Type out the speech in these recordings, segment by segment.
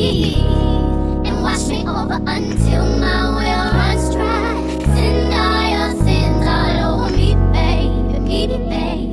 and wash me over until my well runs dry. Send all your sins all over me, baby, baby, baby.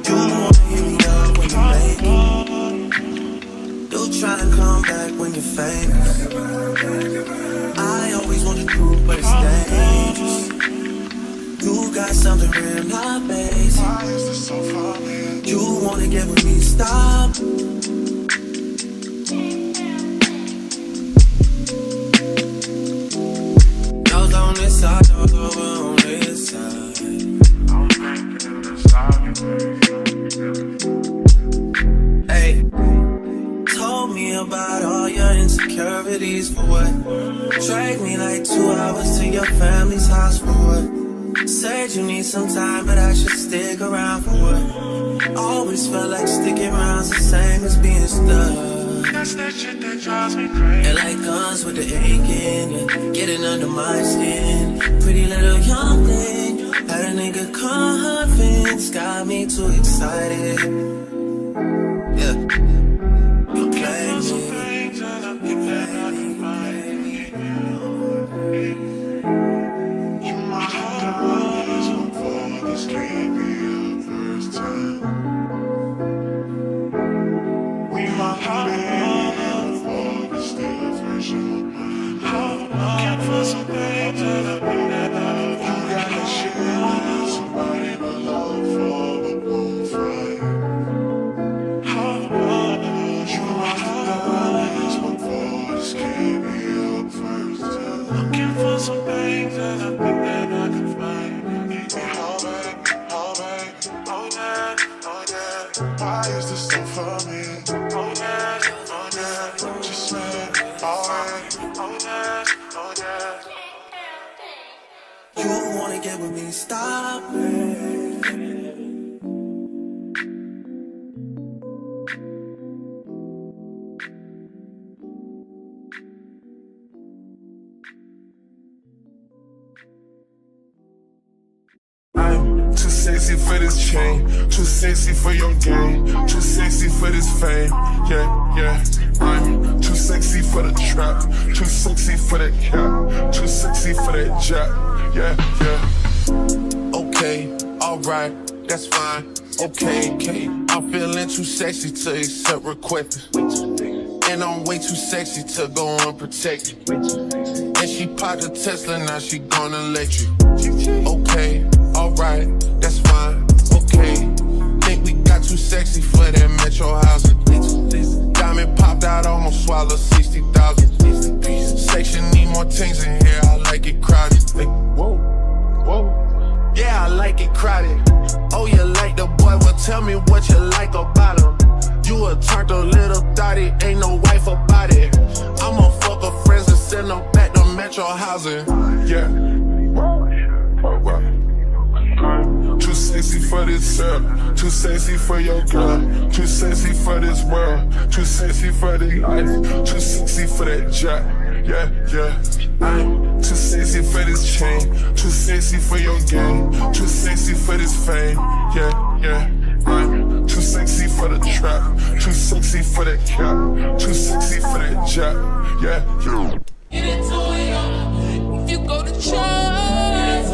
You wanna hear me up when you make it. try and come back when you're famous. I always want the truth, but it's dangerous. You got something real, not basic. You wanna get with me, stop. Those on this side, those over on this side. Hey, told me about all your insecurities for what? Drag me like 2 hours to your family's house for what? Said you need some time, but I should stick around for what? Always felt like sticking around's the same as being stuck. That's that shit that drives me crazy. And like guns with the aching and getting under my skin. Pretty little young thing, had a nigga convinced, got me too excited. Yeah, you play me. You my heart, this can't be our first time. We my heart, for still fresh on my mind. Looking for some things that I've been out. You gotta share somebody but love for the bonfire. You my heart, for this can't be our first time. Looking for some things that I think that I can find. Oh yeah, why is this so funny? Oh yeah, just man, alright. Oh yeah. You wanna get with me, stop it. I'm too sexy for this chain, too sexy for your game, too sexy for this fame. Yeah. I'm too sexy for the trap, too sexy for that cap, too sexy for that jack. Yeah. Okay, alright, that's fine. Okay, I'm feeling too sexy to accept requests. And I'm way too sexy to go unprotected. And she popped a Tesla, now she gonna let you. Okay, alright, that's fine. Okay, think we got too sexy for that metro housing. Diamond popped out, almost swallowed 60,000. Section need more things in here, I like it crowded. Whoa. Yeah, I like it crowded. Oh, you like the boy? Well, tell me what you like about him. You a turned a little thotty, ain't no wife about it. I'ma fuck her friends and send them back to metro housing. Yeah. Too sexy for this too sexy for your girl, too sexy for this world, too sexy for the life, too sexy for that jack. Yeah. I'm too sexy for this chain, too sexy for your game, too sexy for this fame. Yeah. I'm too sexy for the trap, too sexy for that cap, too sexy for that jack. Yeah. Get it to you. If you go to church,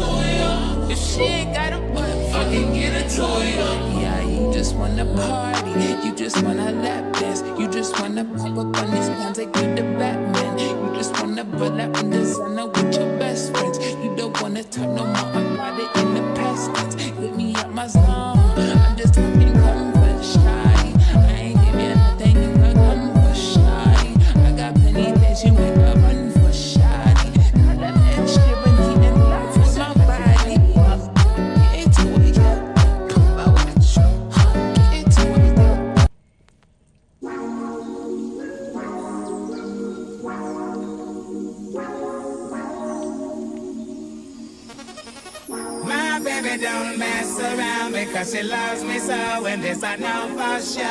if she ain't got a butt, fucking get it to you. Yeah, you just wanna party, you just wanna lap dance, you just wanna pop up on these guns like you the Batman. You just wanna butt up in designer with your best friends. You don't wanna talk no more about it in the past tense. Get me out my zone. I'm just looking come for shy. I ain't give you nothing, you can come for shy. I got plenty things you make a run for shy. Got that extra when he in love with my body. Get to it, yeah. Come out with the show. Get to it, yeah. My baby don't mess around because she loves me so, and this I know for sure.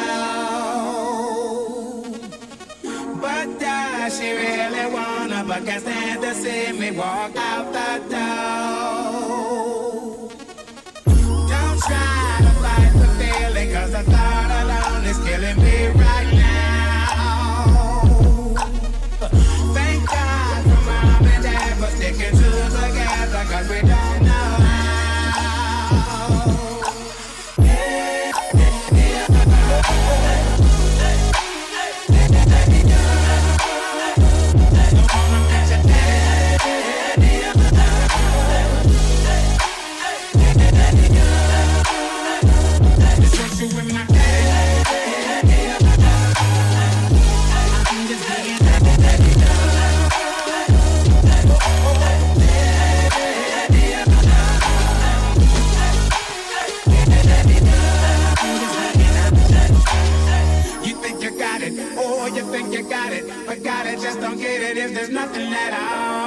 But does she really wanna, but can't stand to see me walk out the door. Don't try to fight the feeling, cause the thought alone is killing me right now. Thank God for mom and dad for sticking together, cause we don't know how. you think you got it, but got it, just don't get it if there's nothing at all.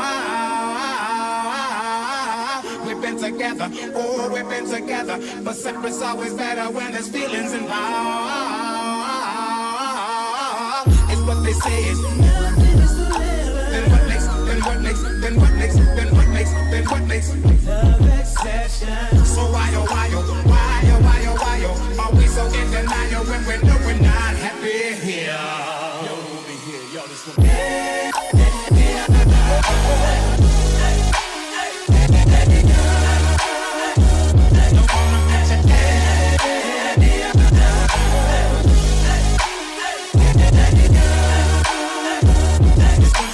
We've been together, oh, we've been together, but separate's always better when there's feelings involved. It's what they say is nothing is forever. Then what makes, then what makes, then what makes, then what makes, then what makes love exception? So why, oh, why, oh, why, oh, why, oh, why, oh, are we so in denial when we know we're not happy here? Yo, over here, yo, this one.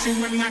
When I